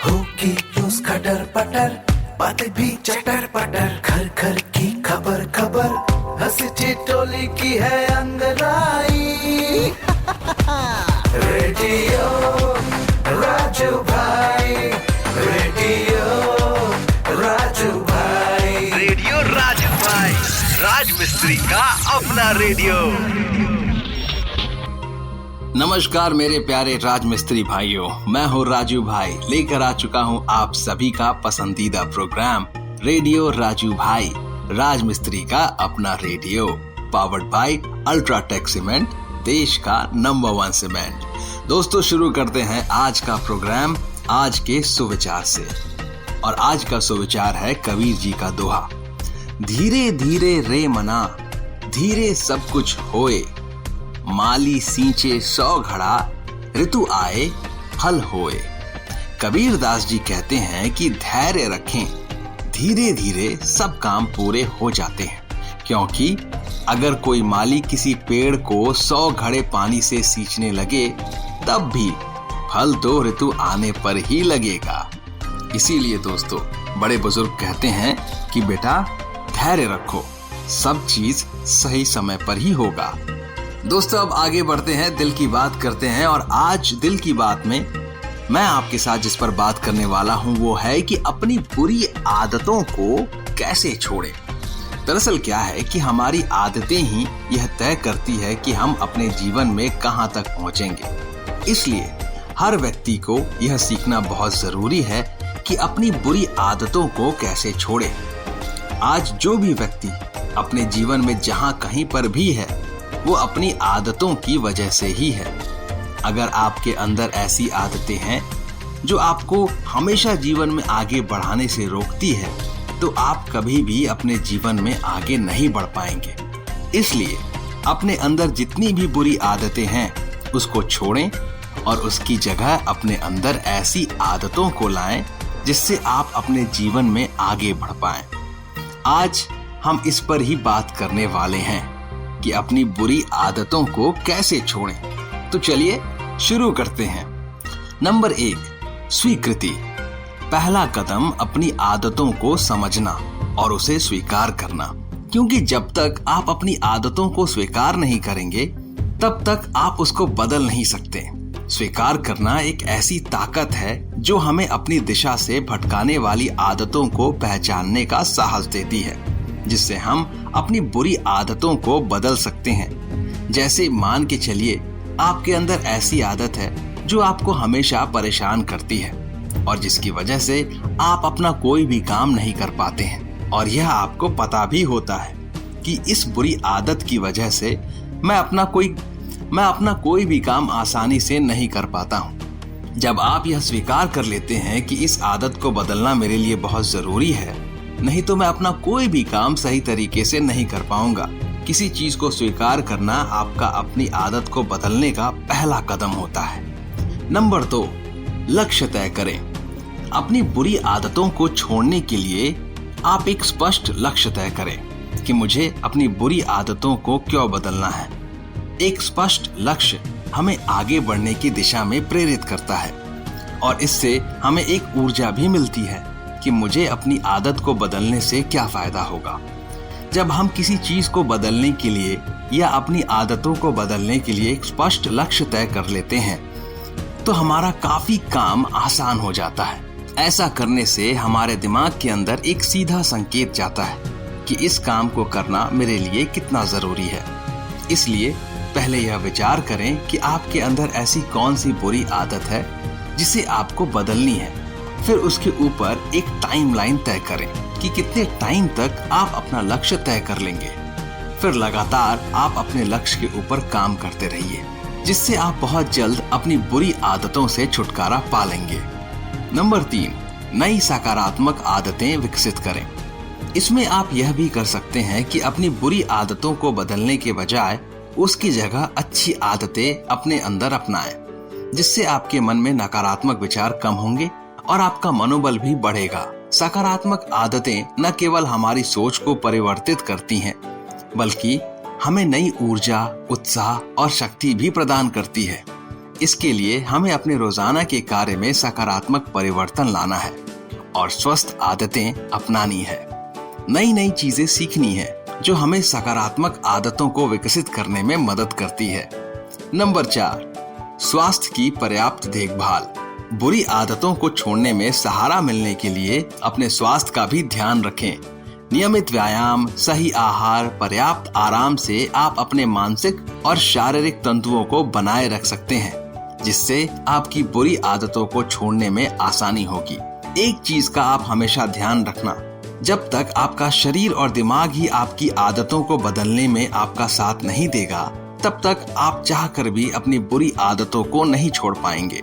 होगी रोज खटर पटर, बातें भी चटर पटर, घर घर की खबर खबर, हंसी ठिठोली की है अंगड़ाई। रेडियो राजू भाई, रेडियो राजू भाई, रेडियो राजू भाई, राज मिस्त्री का अपना रेडियो। नमस्कार मेरे प्यारे राज मिस्त्री भाइयों, मैं हूँ राजू भाई, लेकर आ चुका हूँ आप सभी का पसंदीदा प्रोग्राम रेडियो राजू भाई, राज मिस्त्री का अपना radio, powered by UltraTech cement, देश का नंबर 1 सीमेंट। दोस्तों, शुरू करते हैं आज का प्रोग्राम आज के सुविचार से। और आज का सुविचार है कबीर जी का दोहा, धीरे धीरे रे मना, धीरे सब कुछ होए, माली सींचे 100 घड़ा, ऋतु आए फल होए। कबीर दास जी कहते हैं कि धैर्य रखें, धीरे धीरे सब काम पूरे हो जाते हैं, क्योंकि अगर कोई माली किसी पेड़ को 100 घड़े पानी से सींचने लगे तब भी फल तो ऋतु आने पर ही लगेगा। इसीलिए दोस्तों, बड़े बुजुर्ग कहते हैं कि बेटा धैर्य रखो, सब चीज सही समय पर ही होगा। दोस्तों, अब आगे बढ़ते हैं, दिल की बात करते हैं। और आज दिल की बात में मैं आपके साथ जिस पर बात करने वाला हूं वो है कि अपनी बुरी आदतों को कैसे छोड़ें। दरअसल क्या है कि हमारी आदतें ही यह तय करती है कि हम अपने जीवन में कहां तक पहुंचेंगे। इसलिए हर व्यक्ति को यह सीखना बहुत जरूरी है कि अपनी बुरी आदतों को कैसे छोड़े। आज जो भी व्यक्ति अपने जीवन में जहां कहीं पर भी है वो अपनी आदतों की वजह से ही है। अगर आपके अंदर ऐसी आदतें हैं जो आपको हमेशा जीवन में आगे बढ़ाने से रोकती है तो आप कभी भी अपने जीवन में आगे नहीं बढ़ पाएंगे। इसलिए अपने अंदर जितनी भी बुरी आदतें हैं उसको छोड़ें और उसकी जगह अपने अंदर ऐसी आदतों को लाएं जिससे आप अपने जीवन में आगे बढ़ पाएं। आज हम इस पर ही बात करने वाले हैं कि अपनी बुरी आदतों को कैसे छोड़ें। तो चलिए शुरू करते हैं। नंबर 1, स्वीकृति। पहला कदम अपनी आदतों को समझना और उसे स्वीकार करना, क्योंकि जब तक आप अपनी आदतों को स्वीकार नहीं करेंगे तब तक आप उसको बदल नहीं सकते। स्वीकार करना एक ऐसी ताकत है जो हमें अपनी दिशा से भटकाने वाली आदतों को पहचानने का साहस देती है, जिससे हम अपनी बुरी आदतों को बदल सकते हैं। जैसे मान के चलिए आपके अंदर ऐसी आदत है जो आपको हमेशा परेशान करती है और जिसकी वजह से आप अपना कोई भी काम नहीं कर पाते हैं, और यह आपको पता भी होता है कि इस बुरी आदत की वजह से मैं अपना कोई भी काम आसानी से नहीं कर पाता हूँ। जब आप यह स्वीकार कर लेते हैं कि इस आदत को बदलना मेरे लिए बहुत जरूरी है, नहीं तो मैं अपना कोई भी काम सही तरीके से नहीं कर पाऊंगा। किसी चीज को स्वीकार करना आपका अपनी आदत को बदलने का पहला कदम होता है। नंबर 2, लक्ष्य तय करें। अपनी बुरी आदतों को छोड़ने के लिए आप एक स्पष्ट लक्ष्य तय करें कि मुझे अपनी बुरी आदतों को क्यों बदलना है। एक स्पष्ट लक्ष्य हमें आगे बढ़ने की दिशा में प्रेरित करता है और इससे हमें एक ऊर्जा भी मिलती है कि मुझे अपनी आदत को बदलने से क्या फायदा होगा। जब हम किसी चीज को बदलने के लिए या अपनी आदतों को बदलने के लिए एक स्पष्ट लक्ष्य तय कर लेते हैं तो हमारा काफी काम आसान हो जाता है। ऐसा करने से हमारे दिमाग के अंदर एक सीधा संकेत जाता है कि इस काम को करना मेरे लिए कितना जरूरी है। इसलिए पहले यह विचार करें कि आपके अंदर ऐसी कौन सी बुरी आदत है जिसे आपको बदलनी है। फिर उसके ऊपर एक टाइमलाइन तय करें कि कितने टाइम तक आप अपना लक्ष्य तय कर लेंगे। फिर लगातार आप अपने लक्ष्य के ऊपर काम करते रहिए, जिससे आप बहुत जल्द अपनी बुरी आदतों से छुटकारा पा लेंगे। नंबर 3, नई सकारात्मक आदतें विकसित करें। इसमें आप यह भी कर सकते हैं कि अपनी बुरी आदतों को बदलने के बजाय उसकी जगह अच्छी आदतें अपने अंदर अपनाएं, जिससे आपके मन में नकारात्मक विचार कम होंगे और आपका मनोबल भी बढ़ेगा। सकारात्मक आदतें न केवल हमारी सोच को परिवर्तित करती हैं, बल्कि हमें नई ऊर्जा, उत्साह और शक्ति भी प्रदान करती है। इसके लिए हमें अपने रोजाना के कार्य में सकारात्मक परिवर्तन लाना है और स्वस्थ आदतें अपनानी है। नई नई चीजें सीखनी है जो हमें सकारात्मक आदतों को विकसित करने में मदद करती है। नंबर 4, स्वास्थ्य की पर्याप्त देखभाल। बुरी आदतों को छोड़ने में सहारा मिलने के लिए अपने स्वास्थ्य का भी ध्यान रखें। नियमित व्यायाम, सही आहार, पर्याप्त आराम से आप अपने मानसिक और शारीरिक तंतुओं को बनाए रख सकते हैं, जिससे आपकी बुरी आदतों को छोड़ने में आसानी होगी। एक चीज का आप हमेशा ध्यान रखना, जब तक आपका शरीर और दिमाग ही आपकी आदतों को बदलने में आपका साथ नहीं देगा, तब तक आप चाहकर भी अपनी बुरी आदतों को नहीं छोड़ पाएंगे।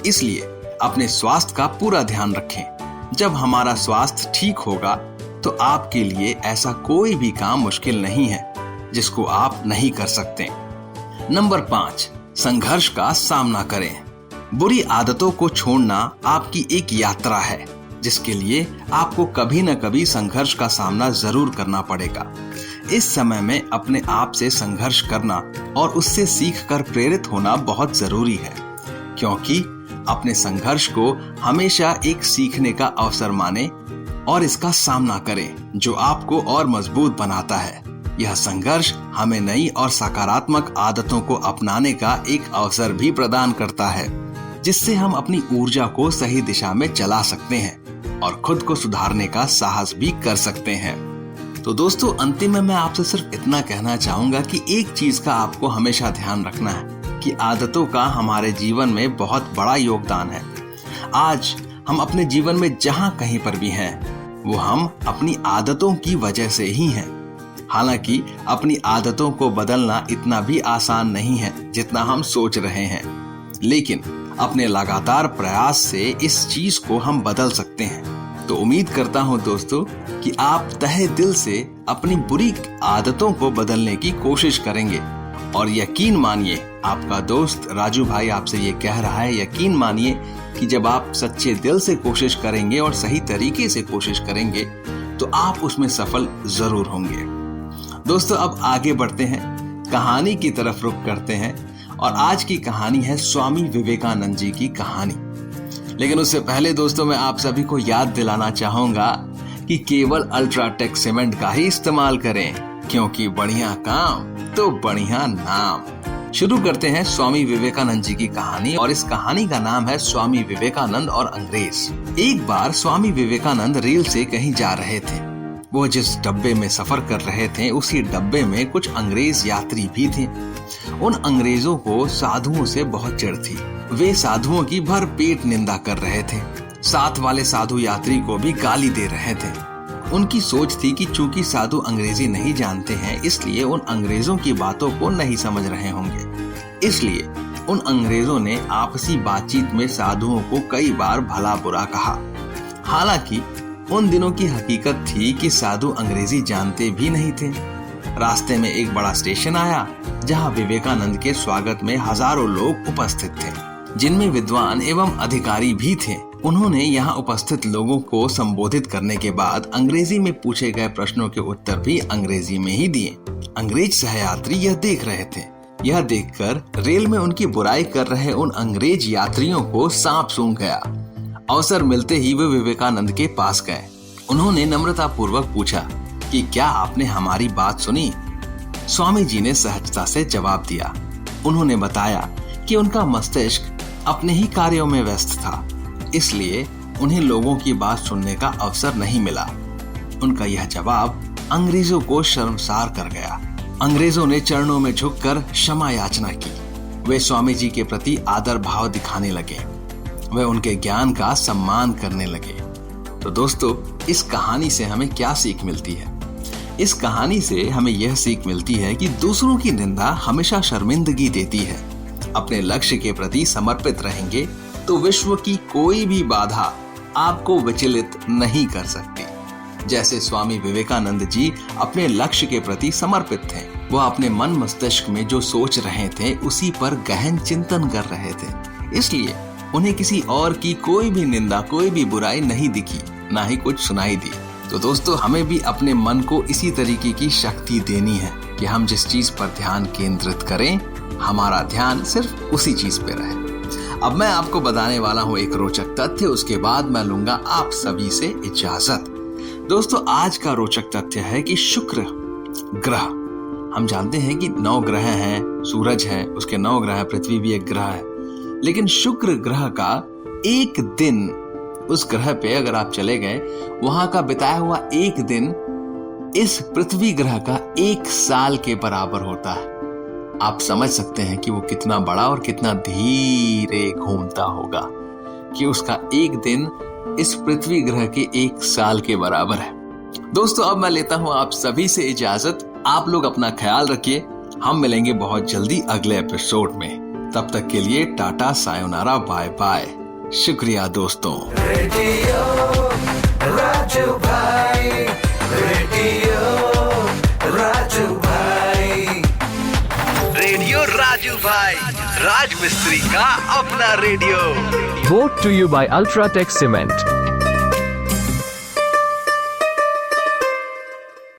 इसलिए अपने स्वास्थ्य का पूरा ध्यान रखें। जब हमारा स्वास्थ्य ठीक होगा तो आपके लिए ऐसा कोई भी काम मुश्किल नहीं है जिसको आप नहीं कर सकते। नंबर 5, संघर्ष का सामना करें। बुरी आदतों को छोड़ना आपकी एक यात्रा है, जिसके लिए आपको कभी न कभी संघर्ष का सामना जरूर करना पड़ेगा। इस समय में अपने आप से संघर्ष करना और उससे सीखकर प्रेरित होना बहुत जरूरी है, क्योंकि अपने संघर्ष को हमेशा एक सीखने का अवसर माने और इसका सामना करें, जो आपको और मजबूत बनाता है। यह संघर्ष हमें नई और सकारात्मक आदतों को अपनाने का एक अवसर भी प्रदान करता है, जिससे हम अपनी ऊर्जा को सही दिशा में चला सकते हैं और खुद को सुधारने का साहस भी कर सकते हैं। तो दोस्तों, अंतिम में मैं आपसे सिर्फ इतना कहना चाहूंगा कि एक चीज का आपको हमेशा ध्यान रखना है कि आदतों का हमारे जीवन में बहुत बड़ा योगदान है। आज हम अपने जीवन में जहां कहीं पर भी हैं, वो हम अपनी आदतों की वजह से ही हैं। हालांकि अपनी आदतों को बदलना इतना भी आसान नहीं है जितना हम सोच रहे हैं, लेकिन अपने लगातार प्रयास से इस चीज को हम बदल सकते हैं। तो उम्मीद करता हूं दोस्तों कि आप तहे दिल से अपनी बुरी आदतों को बदलने की कोशिश करेंगे। और यकीन मानिए, आपका दोस्त राजू भाई आपसे ये कह रहा है, यकीन मानिए कि जब आप सच्चे दिल से कोशिश करेंगे और सही तरीके से कोशिश करेंगे तो आप उसमें सफल जरूर होंगे। दोस्तों, अब आगे बढ़ते हैं, कहानी की तरफ रुख करते हैं और आज की कहानी है स्वामी विवेकानंद जी की कहानी। लेकिन उससे पहले दोस्तों, मैं आप सभी को याद दिलाना चाहूंगा कि केवल अल्ट्राटेक सीमेंट का ही इस्तेमाल करें, क्योंकि बढ़िया काम तो बढ़िया नाम। शुरू करते हैं स्वामी विवेकानंद जी की कहानी, और इस कहानी का नाम है स्वामी विवेकानंद और अंग्रेज। एक बार स्वामी विवेकानंद रेल से कहीं जा रहे थे। वो जिस डब्बे में सफर कर रहे थे, उसी डब्बे में कुछ अंग्रेज यात्री भी थे। उन अंग्रेजों को साधुओं से बहुत चिढ़ थी। वे साधुओं की भरपेट निंदा कर रहे थे। साथ वाले साधु यात्री को भी गाली दे रहे थे। उनकी सोच थी कि चूंकि साधु अंग्रेजी नहीं जानते हैं, इसलिए उन अंग्रेजों की बातों को नहीं समझ रहे होंगे। इसलिए उन अंग्रेजों ने आपसी बातचीत में साधुओं को कई बार भला बुरा कहा। हालांकि उन दिनों की हकीकत थी कि साधु अंग्रेजी जानते भी नहीं थे। रास्ते में एक बड़ा स्टेशन आया, जहां विवेकानंद के स्वागत में हजारों लोग उपस्थित थे, जिनमें विद्वान एवं अधिकारी भी थे। उन्होंने यहाँ उपस्थित लोगों को संबोधित करने के बाद अंग्रेजी में पूछे गए प्रश्नों के उत्तर भी अंग्रेजी में ही दिए। अंग्रेज सहयात्री यह देख रहे थे। यह देखकर रेल में उनकी बुराई कर रहे उन अंग्रेज यात्रियों को सांप सूंघ गया। अवसर मिलते ही वे विवेकानंद के पास गए। उन्होंने नम्रता पूर्वक पूछा कि क्या आपने हमारी बात सुनी? स्वामी जी ने सहजता से जवाब दिया। उन्होंने बताया कि उनका मस्तिष्क अपने ही कार्यों में व्यस्त था, इसलिए उन्हें लोगों की बात सुनने का अवसर नहीं मिला। उनका यह जवाब अंग्रेजों को शर्मसार कर गया। अंग्रेजों ने चरणों में झुककर क्षमा याचना की। वे स्वामी जी के प्रति आदर भाव दिखाने लगे। वे उनके ज्ञान का सम्मान करने लगे। तो दोस्तों, इस कहानी से हमें क्या सीख मिलती है? इस कहानी से हमें यह सीख मिलती है कि दूसरों की निंदा हमेशा शर्मिंदगी देती है। अपने लक्ष्य के प्रति समर्पित रहेंगे तो विश्व की कोई भी बाधा आपको विचलित नहीं कर सकती। जैसे स्वामी विवेकानंद जी अपने लक्ष्य के प्रति समर्पित थे। वह अपने मन मस्तिष्क में जो सोच रहे थे उसी पर गहन चिंतन कर रहे थे। इसलिए उन्हें किसी और की कोई भी निंदा, कोई भी बुराई नहीं दिखी, ना ही कुछ सुनाई दी। तो दोस्तों, हमें भी अपने मन को इसी तरीके की शक्ति देनी है कि हम जिस चीज पर ध्यान केंद्रित करें हमारा ध्यान सिर्फ उसी चीज पे रहे। अब मैं आपको बताने वाला हूं एक रोचक तथ्य, उसके बाद मैं लूंगा आप सभी से इजाजत। दोस्तों, आज का रोचक तथ्य है कि शुक्र ग्रह, हम जानते हैं कि 9 ग्रह हैं, सूरज है, उसके 9 ग्रह, पृथ्वी भी एक ग्रह है, लेकिन शुक्र ग्रह का एक दिन, उस ग्रह पे अगर आप चले गए, वहां का बिताया हुआ एक दिन इस पृथ्वी ग्रह का 1 साल के बराबर होता है। आप समझ सकते हैं कि वो कितना बड़ा और कितना धीरे घूमता होगा कि उसका एक दिन इस पृथ्वी ग्रह के 1 साल के बराबर है। दोस्तों, अब मैं लेता हूं आप सभी से इजाजत। आप लोग अपना ख्याल रखिए। हम मिलेंगे बहुत जल्दी अगले एपिसोड में। तब तक के लिए टाटा, सायोनारा, बाय बाय। शुक्रिया दोस्तों। रेडियो राजू भाई, रेडियो राजू भाई, रेडियो राजू भाई, राज मिस्त्री का अपना radio. Brought to you by Ultratech Cement.